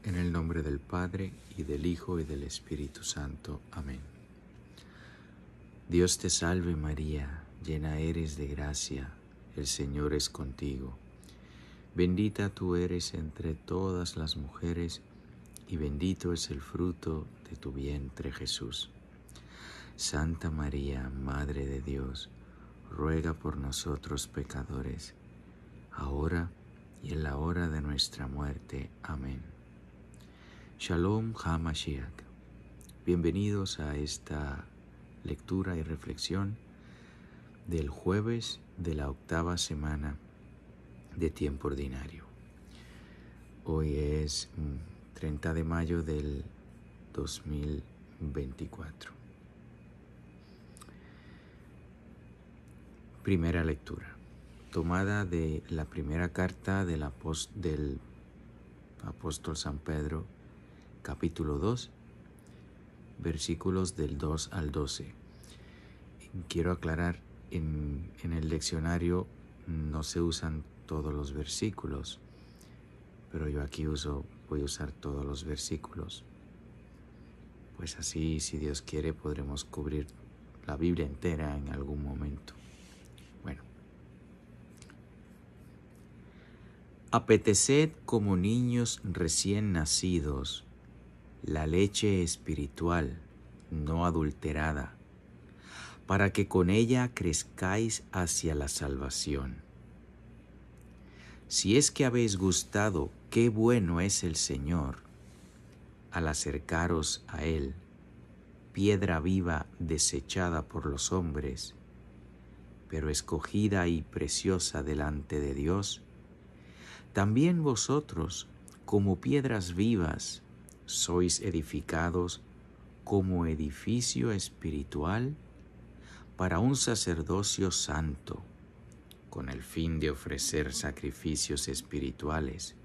En el nombre del Padre, y del Hijo, y del Espíritu Santo. Amén. Dios te salve María, llena eres de gracia, el Señor es contigo. Bendita tú eres entre todas las mujeres, y bendito es el fruto de tu vientre Jesús. Santa María, Madre de Dios, ruega por nosotros pecadores, ahora y en la hora de nuestra muerte. Amén. Shalom HaMashiach. Bienvenidos a esta lectura y reflexión del jueves de la 8ª semana de tiempo ordinario. Hoy es 30 de mayo del 2024. Primera lectura, tomada de la primera carta del apóstol San Pedro, capítulo 2, versículos del 2 al 12. Quiero aclarar, en el leccionario no se usan todos los versículos, pero yo aquí voy a usar todos los versículos. Pues así, si Dios quiere, podremos cubrir la Biblia entera en algún momento. Bueno. Apeteced como niños recién nacidos la leche espiritual no adulterada, para que con ella crezcáis hacia la salvación. Si es que habéis gustado qué bueno es el Señor, al acercaros a Él, piedra viva desechada por los hombres, pero escogida y preciosa delante de Dios, también vosotros, como piedras vivas, sois edificados como edificio espiritual para un sacerdocio santo, con el fin de ofrecer sacrificios espirituales,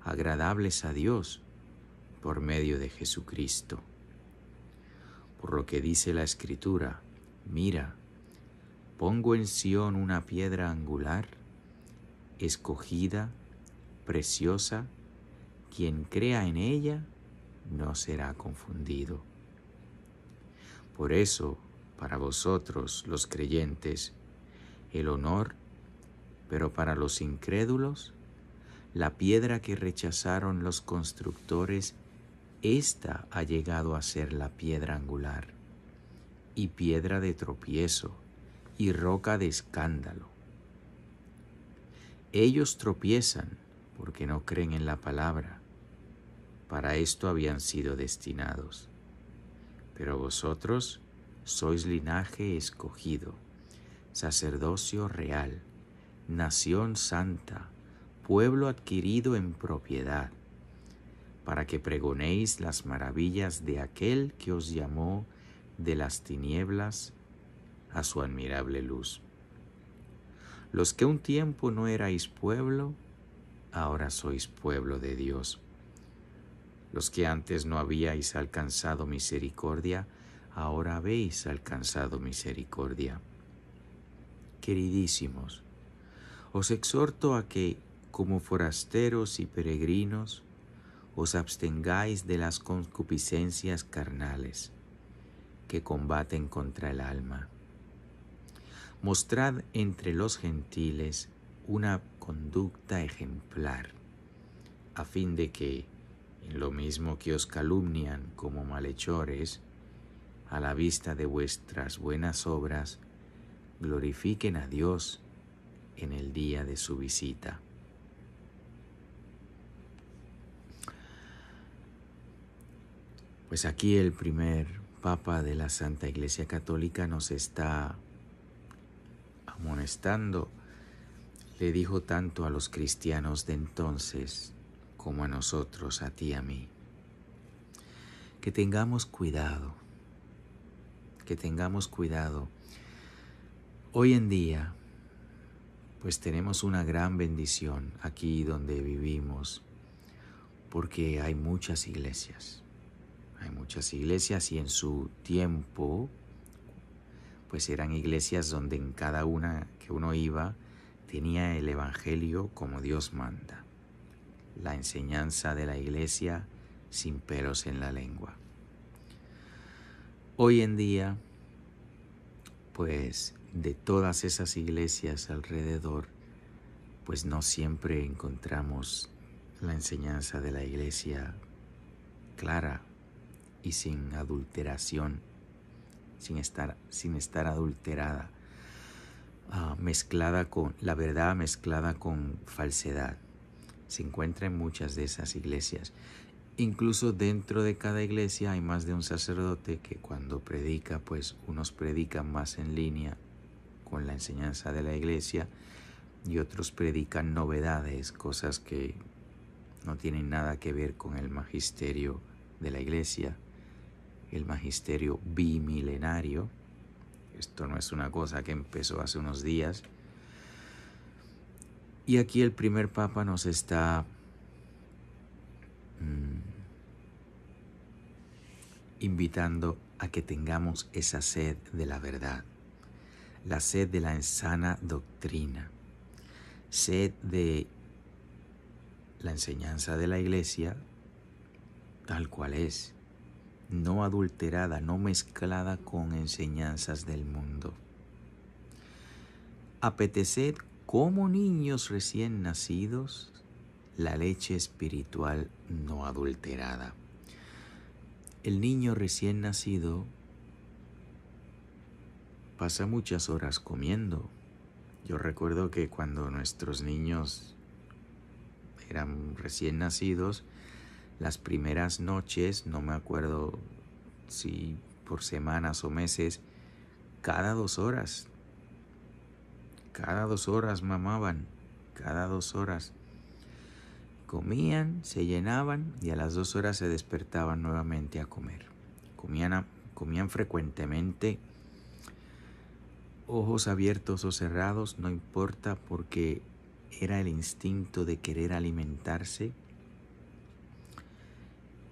agradables a Dios por medio de Jesucristo. Por lo que dice la Escritura, mira, pongo en Sión una piedra angular, escogida, preciosa, quien crea en ella no será confundido. Por eso, para vosotros los creyentes, el honor, pero para los incrédulos, la piedra que rechazaron los constructores, ésta ha llegado a ser la piedra angular, y piedra de tropiezo, y roca de escándalo. Ellos tropiezan porque no creen en la palabra. Para esto habían sido destinados. Pero vosotros sois linaje escogido, sacerdocio real, nación santa, pueblo adquirido en propiedad, para que pregonéis las maravillas de aquel que os llamó de las tinieblas a su admirable luz. Los que un tiempo no erais pueblo, ahora sois pueblo de Dios. Los que antes no habíais alcanzado misericordia, ahora habéis alcanzado misericordia. Queridísimos, os exhorto a que, como forasteros y peregrinos, os abstengáis de las concupiscencias carnales que combaten contra el alma. Mostrad entre los gentiles una conducta ejemplar, a fin de que, en lo mismo que os calumnian como malhechores, a la vista de vuestras buenas obras, glorifiquen a Dios en el día de su visita. Pues aquí el primer Papa de la Santa Iglesia Católica nos está amonestando. Le dijo tanto a los cristianos de entonces como a nosotros, a ti y a mí, que tengamos cuidado, Hoy en día, pues tenemos una gran bendición aquí donde vivimos, porque hay muchas iglesias y en su tiempo, pues eran iglesias donde en cada una que uno iba tenía el Evangelio como Dios manda. la enseñanza de la Iglesia sin pelos en la lengua. Hoy en día, pues de todas esas iglesias alrededor, pues no siempre encontramos la enseñanza de la Iglesia clara y sin adulteración, sin estar adulterada, mezclada con la verdad, mezclada con falsedad. Se encuentra en muchas de esas iglesias. Incluso dentro de cada iglesia hay más de un sacerdote que cuando predica, pues unos predican más en línea con la enseñanza de la iglesia y otros predican novedades, cosas que no tienen nada que ver con el magisterio de la iglesia, el magisterio bimilenario. Esto no es una cosa que empezó hace unos días. Y aquí el primer papa nos está invitando a que tengamos esa sed de la verdad, la sed de la sana doctrina, sed de la enseñanza de la Iglesia tal cual es, no adulterada, no mezclada con enseñanzas del mundo. Apeteced como niños recién nacidos la leche espiritual no adulterada. El niño recién nacido pasa muchas horas comiendo. Yo recuerdo que cuando nuestros niños eran recién nacidos, las primeras noches, no me acuerdo si por semanas o meses, cada 2 horas mamaban, cada 2 horas. Comían, se llenaban y a las 2 horas se despertaban nuevamente a comer. Comían frecuentemente, ojos abiertos o cerrados, no importa, porque era el instinto de querer alimentarse.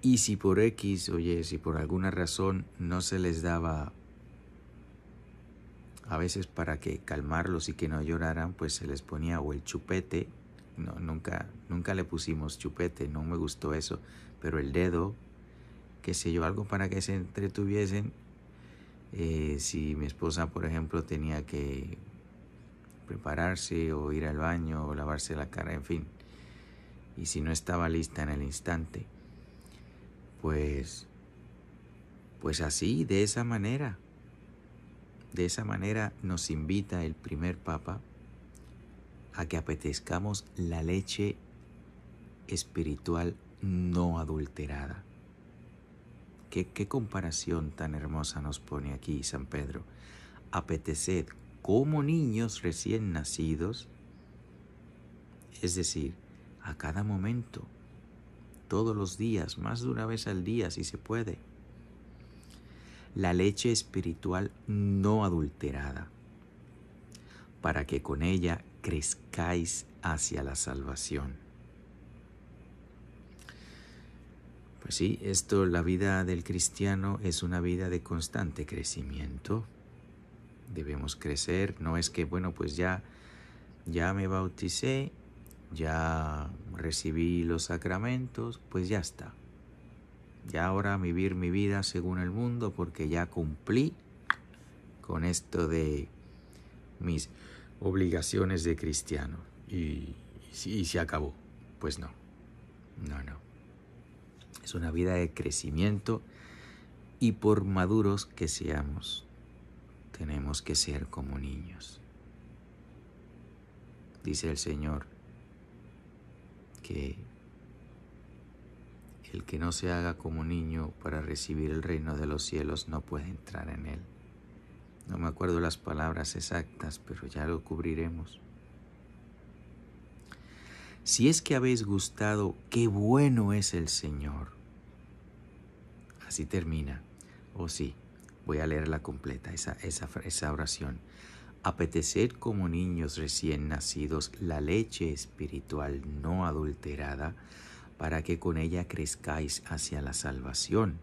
Y si por si por alguna razón no se les daba, a veces para que calmarlos y que no lloraran, pues se les ponía o el chupete. No, nunca le pusimos chupete, no me gustó eso, pero el dedo, qué sé yo, algo para que se entretuviesen. Si mi esposa, por ejemplo, tenía que prepararse o ir al baño o lavarse la cara, en fin, y si no estaba lista en el instante, pues así, de esa manera nos invita el primer papa a que apetezcamos la leche espiritual no adulterada. ¿Qué comparación tan hermosa nos pone aquí San Pedro? Apeteced como niños recién nacidos, es decir, a cada momento, todos los días, más de una vez al día si se puede, la leche espiritual no adulterada, para que con ella crezcáis hacia la salvación. Pues sí, la vida del cristiano es una vida de constante crecimiento. Debemos crecer, no es que, bueno, pues ya me bauticé, ya recibí los sacramentos, pues ya está. Ya ahora vivir mi vida según el mundo porque ya cumplí con esto de mis obligaciones de cristiano y se acabó. Pues no. Es una vida de crecimiento y por maduros que seamos, tenemos que ser como niños. Dice el Señor que el que no se haga como niño para recibir el reino de los cielos no puede entrar en él. No me acuerdo las palabras exactas, pero ya lo cubriremos. Si es que habéis gustado, qué bueno es el Señor. Así termina. Sí, voy a leerla completa, esa oración. Apeteced como niños recién nacidos la leche espiritual no adulterada, para que con ella crezcáis hacia la salvación.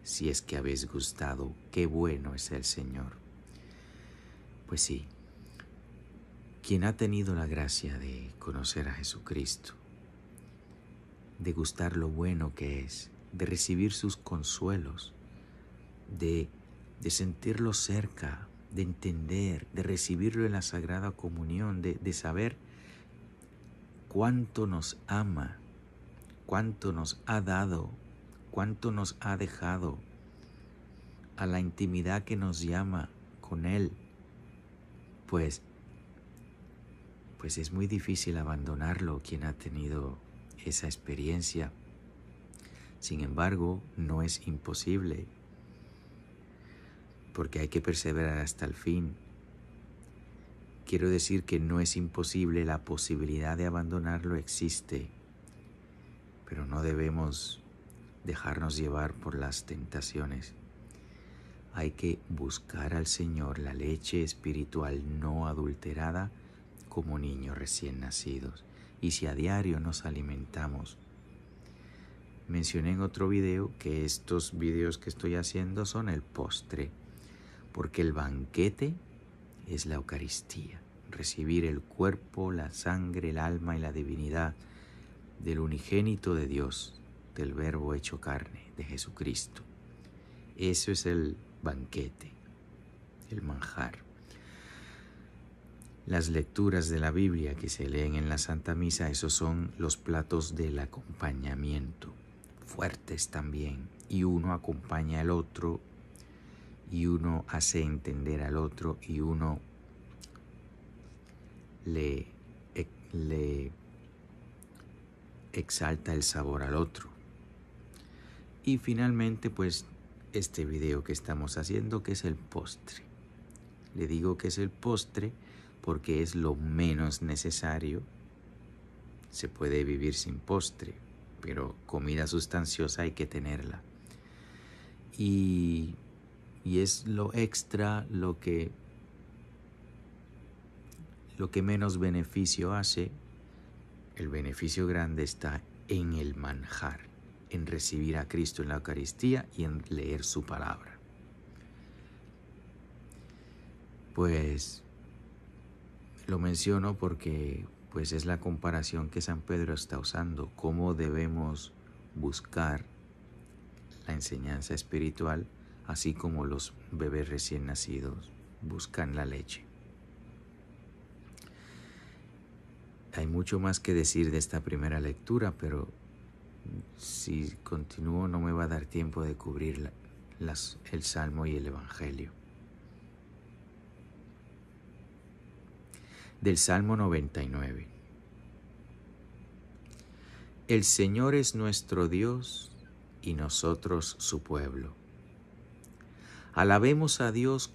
Si es que habéis gustado, qué bueno es el Señor. Pues sí, quien ha tenido la gracia de conocer a Jesucristo, de gustar lo bueno que es, de recibir sus consuelos, de sentirlo cerca, de entender, de recibirlo en la Sagrada Comunión, de saber cuánto nos ama, cuánto nos ha dado, cuánto nos ha dejado, a la intimidad que nos llama con Él, pues es muy difícil abandonarlo quien ha tenido esa experiencia. Sin embargo, no es imposible, porque hay que perseverar hasta el fin. Quiero decir que no es imposible, la posibilidad de abandonarlo existe, pero no debemos dejarnos llevar por las tentaciones. Hay que buscar al Señor la leche espiritual no adulterada como niños recién nacidos. Y si a diario nos alimentamos, mencioné en otro video que estos videos que estoy haciendo son el postre, porque el banquete es la Eucaristía, recibir el cuerpo, la sangre, el alma y la divinidad del unigénito de Dios, del Verbo hecho carne, de Jesucristo. Eso es el banquete, el manjar. Las lecturas de la Biblia que se leen en la Santa Misa, esos son los platos del acompañamiento, fuertes también, y uno acompaña al otro, y uno hace entender al otro, y uno le exalta el sabor al otro. Y finalmente, pues, este video que estamos haciendo, que es el postre. Le digo que es el postre porque es lo menos necesario. Se puede vivir sin postre, pero comida sustanciosa hay que tenerla. Y es lo extra, lo que menos beneficio hace. El beneficio grande está en el manjar, en recibir a Cristo en la Eucaristía y en leer su palabra. Pues lo menciono porque pues es la comparación que San Pedro está usando, cómo debemos buscar la enseñanza espiritual, así como los bebés recién nacidos buscan la leche. Hay mucho más que decir de esta primera lectura, pero si continúo no me va a dar tiempo de cubrir el Salmo y el Evangelio. Del Salmo 99. El Señor es nuestro Dios y nosotros su pueblo. Alabemos a Dios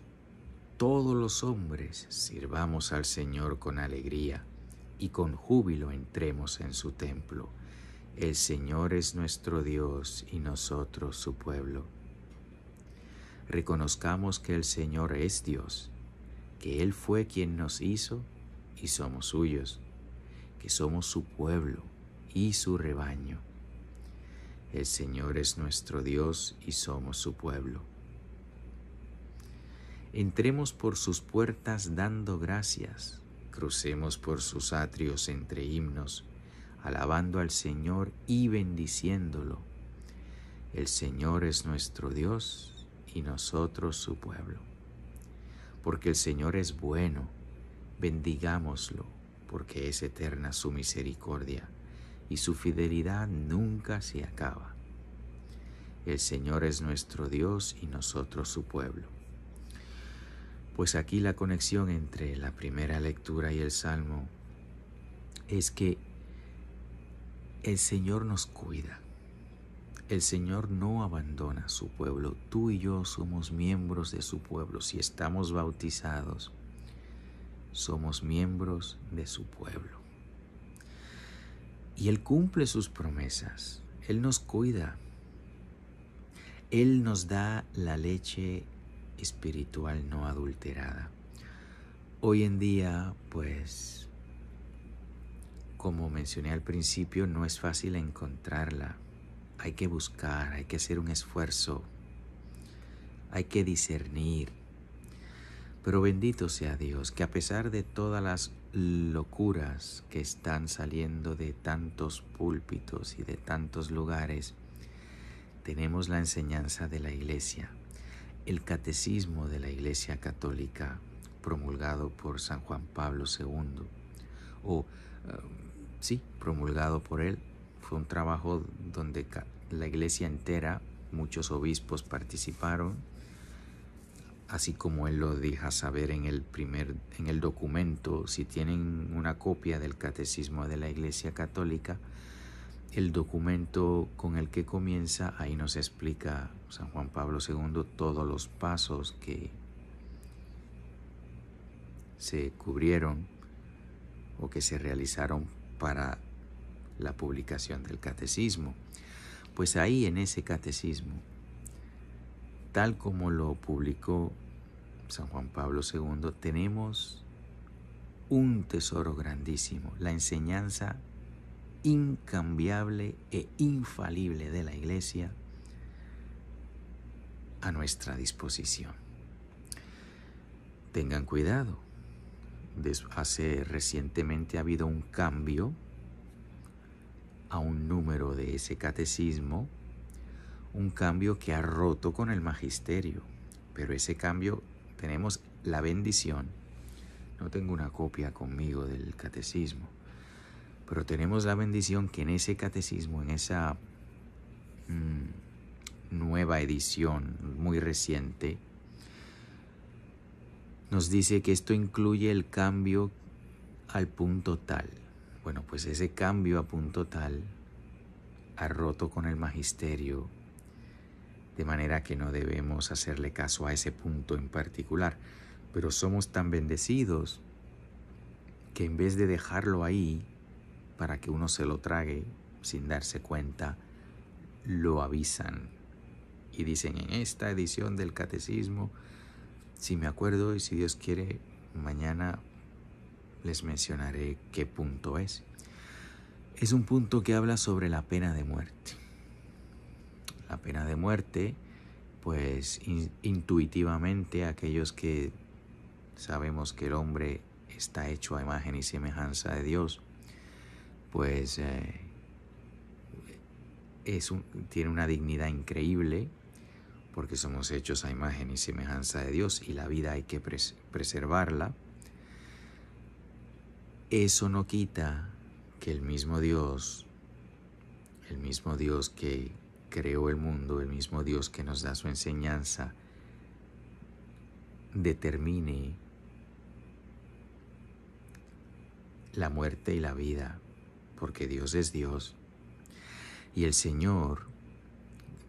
todos los hombres, sirvamos al Señor con alegría y con júbilo entremos en su templo. El Señor es nuestro Dios y nosotros su pueblo. Reconozcamos que el Señor es Dios, que Él fue quien nos hizo y somos suyos, que somos su pueblo y su rebaño. El Señor es nuestro Dios y somos su pueblo. Entremos por sus puertas dando gracias, crucemos por sus atrios entre himnos, alabando al Señor y bendiciéndolo. El Señor es nuestro Dios y nosotros su pueblo. Porque el Señor es bueno, bendigámoslo, porque es eterna su misericordia y su fidelidad nunca se acaba. El Señor es nuestro Dios y nosotros su pueblo. Pues aquí la conexión entre la primera lectura y el Salmo es que el Señor nos cuida. El Señor no abandona a su pueblo. Tú y yo somos miembros de su pueblo. Si estamos bautizados, somos miembros de su pueblo. Y Él cumple sus promesas. Él nos cuida. Él nos da la leche espiritual no adulterada. Hoy en día, pues, como mencioné al principio, no es fácil encontrarla. Hay que buscar, hay que hacer un esfuerzo, hay que discernir. Pero bendito sea Dios, que a pesar de todas locuras que están saliendo de tantos púlpitos y de tantos lugares, tenemos la enseñanza de la Iglesia, el catecismo de la Iglesia Católica promulgado por San Juan Pablo II, promulgado por él. Fue un trabajo donde la Iglesia entera, muchos obispos participaron, así como él lo deja saber en el documento. Si tienen una copia del Catecismo de la Iglesia Católica, el documento con el que comienza, ahí nos explica San Juan Pablo II todos los pasos que se cubrieron o que se realizaron para la publicación del catecismo. Pues ahí en ese catecismo, tal como lo publicó San Juan Pablo II, tenemos un tesoro grandísimo, la enseñanza incambiable e infalible de la Iglesia a nuestra disposición. Tengan cuidado. Recientemente ha habido un cambio a un número de ese catecismo, un cambio que ha roto con el magisterio, pero ese cambio tenemos la bendición. No tengo una copia conmigo del catecismo, pero tenemos la bendición que en ese catecismo, en esa nueva edición muy reciente, nos dice que esto incluye el cambio al punto tal. Bueno, pues ese cambio a punto tal ha roto con el magisterio, de manera que no debemos hacerle caso a ese punto en particular. Pero somos tan bendecidos que en vez de dejarlo ahí para que uno se lo trague sin darse cuenta, lo avisan y dicen: en esta edición del catecismo, si me acuerdo y si Dios quiere, mañana les mencionaré qué punto es. Es un punto que habla sobre la pena de muerte. La pena de muerte, pues intuitivamente aquellos que sabemos que el hombre está hecho a imagen y semejanza de Dios, pues tiene una dignidad increíble, porque somos hechos a imagen y semejanza de Dios y la vida hay que preservarla. Eso no quita que el mismo Dios que creó el mundo, el mismo Dios que nos da su enseñanza, determine la muerte y la vida, porque Dios es Dios. Y el Señor,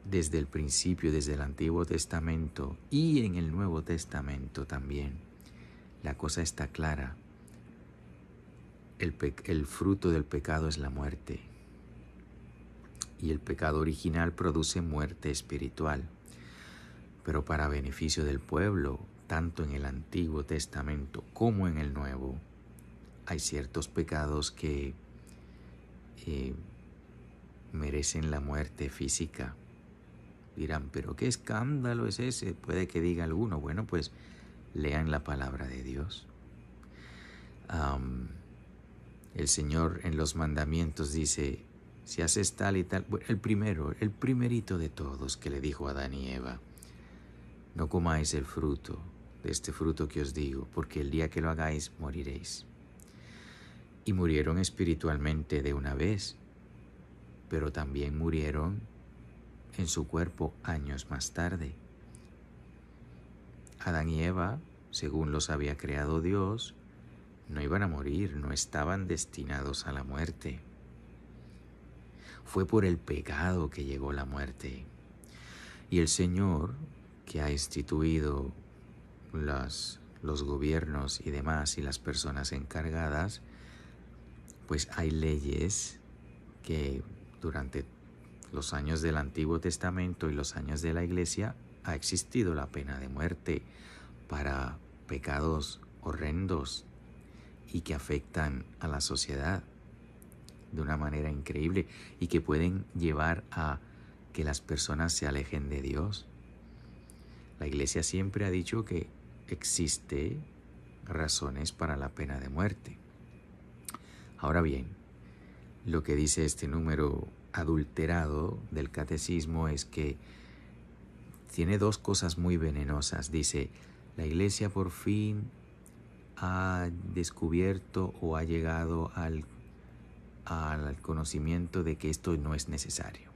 desde el principio, desde el Antiguo Testamento y en el Nuevo Testamento también, la cosa está clara. El fruto del pecado es la muerte. Y el pecado original produce muerte espiritual. Pero para beneficio del pueblo, tanto en el Antiguo Testamento como en el Nuevo, hay ciertos pecados que merecen la muerte física. Dirán: ¿pero qué escándalo es ese? Puede que diga alguno. Bueno, pues lean la palabra de Dios. El Señor en los mandamientos dice: si haces tal y tal. El primerito de todos, que le dijo a Adán y Eva: no comáis el fruto de este fruto que os digo, porque el día que lo hagáis moriréis. Y murieron espiritualmente de una vez, pero también murieron en su cuerpo años más tarde. Adán y Eva, según los había creado Dios, no iban a morir, no estaban destinados a la muerte. Fue por el pecado que llegó la muerte. Y el Señor, que ha instituido los gobiernos y demás y las personas encargadas, pues hay leyes que durante los años del Antiguo Testamento y los años de la Iglesia ha existido la pena de muerte para pecados horrendos y que afectan a la sociedad de una manera increíble y que pueden llevar a que las personas se alejen de Dios. La Iglesia siempre ha dicho que existe razones para la pena de muerte. Ahora bien, lo que dice este número adulterado del catecismo es que tiene dos cosas muy venenosas. Dice, la Iglesia por fin ha descubierto o ha llegado al conocimiento de que esto no es necesario.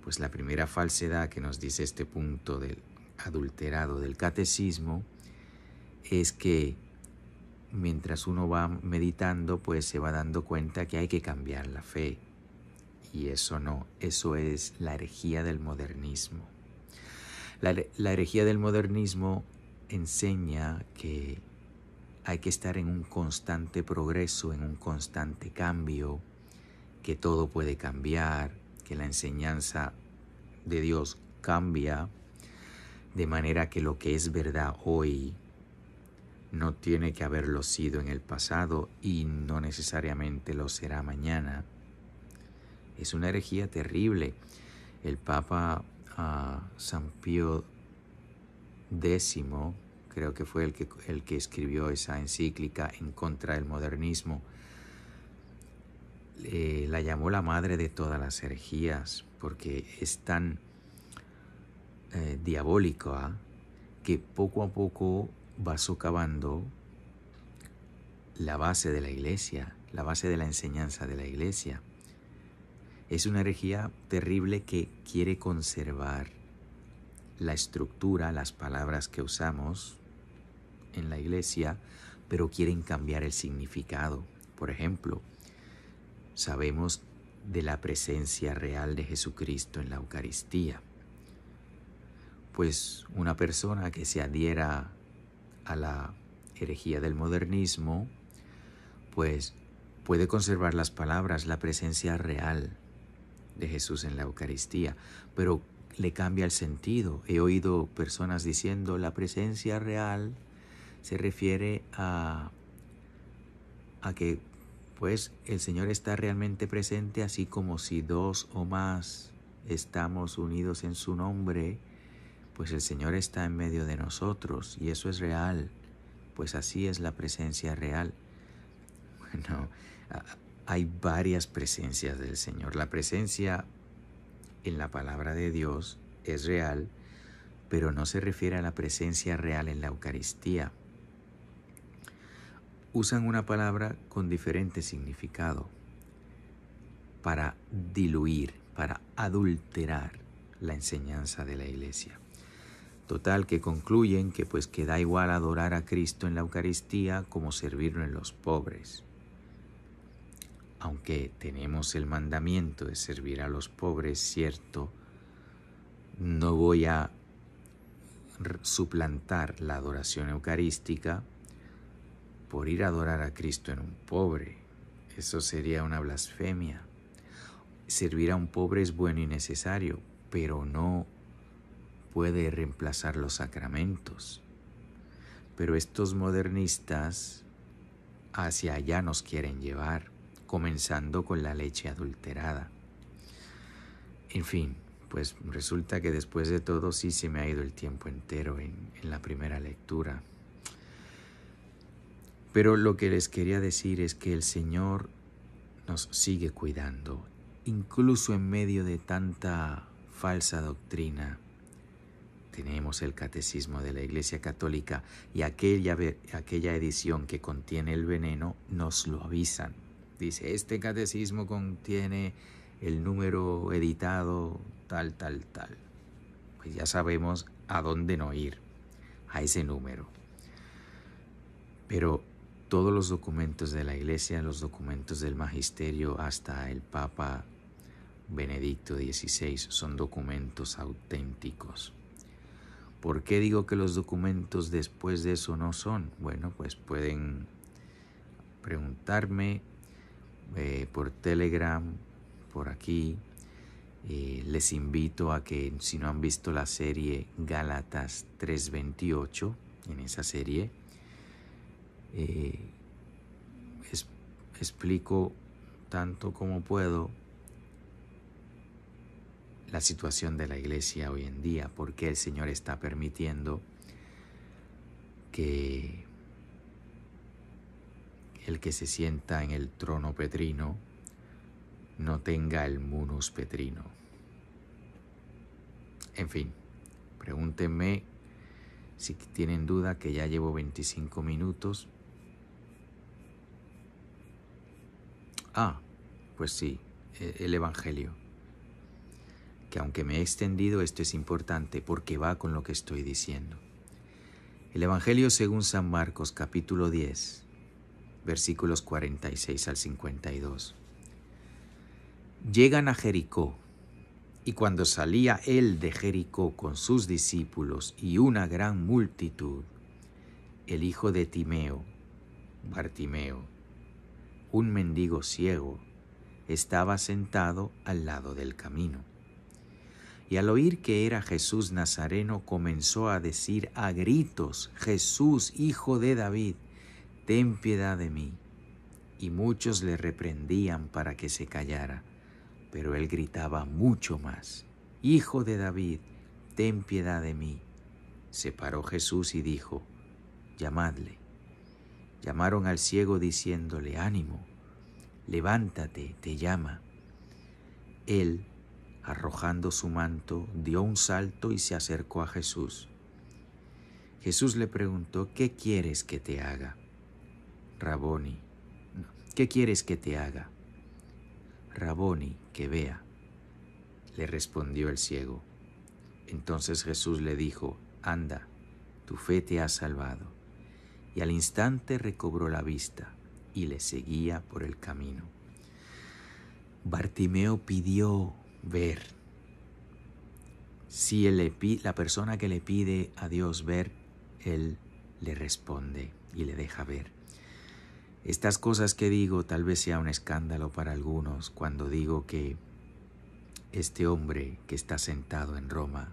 Pues la primera falsedad que nos dice este punto del adulterado del catecismo es que mientras uno va meditando, pues se va dando cuenta que hay que cambiar la fe. Y eso no, eso es la herejía del modernismo. La herejía del modernismo enseña que hay que estar en un constante progreso, en un constante cambio, que todo puede cambiar, que la enseñanza de Dios cambia, de manera que lo que es verdad hoy no tiene que haberlo sido en el pasado y no necesariamente lo será mañana. Es una herejía terrible. El Papa San Pío X, creo que fue el que escribió esa encíclica en contra del modernismo, la llamó la madre de todas las herejías, porque es tan diabólica que poco a poco va socavando la base de la Iglesia, la base de la enseñanza de la Iglesia. Es una herejía terrible que quiere conservar la estructura, las palabras que usamos en la Iglesia, pero quieren cambiar el significado. Por ejemplo, sabemos de la presencia real de Jesucristo en la Eucaristía. Pues una persona que se adhiera a la herejía del modernismo, pues puede conservar las palabras, la presencia real de Jesús en la Eucaristía, pero le cambia el sentido. He oído personas diciendo la presencia real se refiere a que pues el Señor está realmente presente, así como si dos o más estamos unidos en su nombre, pues el Señor está en medio de nosotros y eso es real, pues así es la presencia real. Bueno, hay varias presencias del Señor. La presencia en la palabra de Dios es real, pero no se refiere a la presencia real en la Eucaristía. Usan una palabra con diferente significado para diluir, para adulterar la enseñanza de la Iglesia. Total, que concluyen que pues que da igual adorar a Cristo en la Eucaristía como servirlo en los pobres. Aunque tenemos el mandamiento de servir a los pobres, cierto, no voy a suplantar la adoración eucarística por ir a adorar a Cristo en un pobre. Eso sería una blasfemia. Servir a un pobre es bueno y necesario, pero no puede reemplazar los sacramentos. Pero estos modernistas hacia allá nos quieren llevar, comenzando con la leche adulterada. En fin, pues resulta que después de todo sí se me ha ido el tiempo entero en la primera lectura. Pero lo que les quería decir es que el Señor nos sigue cuidando, incluso en medio de tanta falsa doctrina. Tenemos el Catecismo de la Iglesia Católica y aquella edición que contiene el veneno nos lo avisan. Dice, este catecismo contiene el número editado tal. Pues ya sabemos a dónde no ir, a ese número. Pero todos los documentos de la Iglesia, los documentos del Magisterio hasta el Papa Benedicto XVI son documentos auténticos. ¿Por qué digo que los documentos después de eso no son? Bueno, pues pueden preguntarme por Telegram, por aquí. Les invito a que, si no han visto la serie Gálatas 3:28, en esa serie explico tanto como puedo la situación de la Iglesia hoy en día, porque el Señor está permitiendo que el que se sienta en el trono petrino no tenga el munus petrino. En fin, pregúntenme si tienen duda, que ya llevo 25 minutos. Pues sí, el Evangelio. Que aunque me he extendido, esto es importante porque va con lo que estoy diciendo. El Evangelio según San Marcos, capítulo 10, versículos 46 al 52. Llegan a Jericó, y cuando salía él de Jericó con sus discípulos y una gran multitud, el hijo de Timeo, Bartimeo, un mendigo ciego, estaba sentado al lado del camino. Y al oír que era Jesús Nazareno, comenzó a decir a gritos: Jesús, hijo de David, ten piedad de mí. Y muchos le reprendían para que se callara, pero él gritaba mucho más: Hijo de David, ten piedad de mí. Se paró Jesús y dijo: llamadle. Llamaron al ciego diciéndole: ánimo, levántate, te llama. Él, arrojando su manto, dio un salto y se acercó a Jesús. Jesús le preguntó: ¿qué quieres que te haga? Raboni. ¿Qué quieres que te haga? Raboni, que vea. Le respondió el ciego. Entonces Jesús le dijo: anda, tu fe te ha salvado. Y al instante recobró la vista y le seguía por el camino. Bartimeo pidió ver. Si la persona que le pide a Dios ver, Él le responde y le deja ver. Estas cosas que digo tal vez sea un escándalo para algunos cuando digo que este hombre que está sentado en Roma,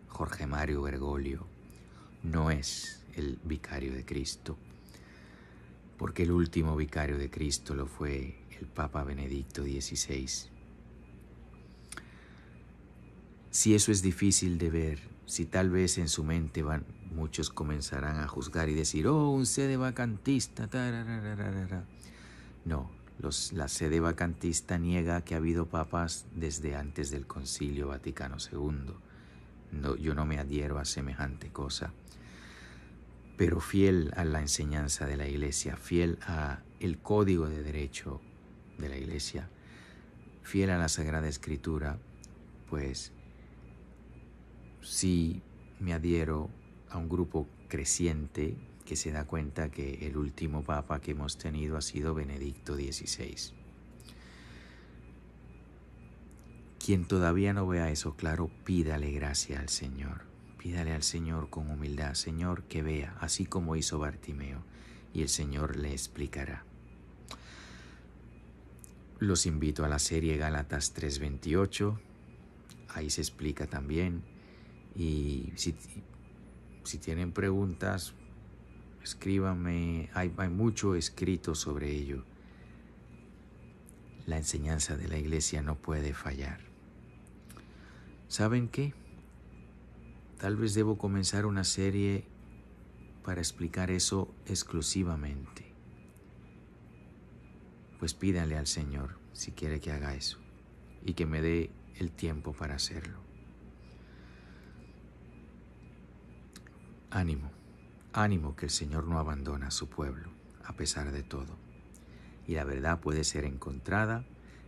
Jorge Mario Bergoglio, no es el vicario de Cristo, porque el último vicario de Cristo lo fue el Papa Benedicto XVI. Si eso es difícil de ver, si tal vez en su mente muchos comenzarán a juzgar y decir: oh, un sedevacantista, tararararara. No, la sedevacantista niega que ha habido papas desde antes del Concilio Vaticano II. No, yo no me adhiero a semejante cosa. Pero fiel a la enseñanza de la Iglesia, fiel a el código de derecho de la Iglesia, fiel a la Sagrada Escritura, pues sí me adhiero a un grupo creciente que se da cuenta que el último papa que hemos tenido ha sido Benedicto XVI. Quien todavía no vea eso claro, pídale gracia al Señor. Pídale al Señor con humildad: Señor, que vea, así como hizo Bartimeo, y el Señor le explicará. Los invito a la serie Gálatas 3:28, ahí se explica también. Y si tienen preguntas, escríbanme, hay mucho escrito sobre ello. La enseñanza de la Iglesia no puede fallar. ¿Saben qué? Tal vez debo comenzar una serie para explicar eso exclusivamente. Pues pídanle al Señor si quiere que haga eso y que me dé el tiempo para hacerlo. Ánimo, ánimo, que el Señor no abandona a su pueblo a pesar de todo. Y la verdad puede ser encontrada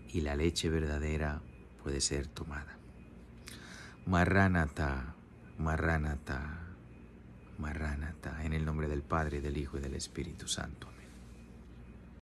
y la leche verdadera puede ser tomada. Marránata, Marránata, Marránata, en el nombre del Padre, del Hijo y del Espíritu Santo. Amén.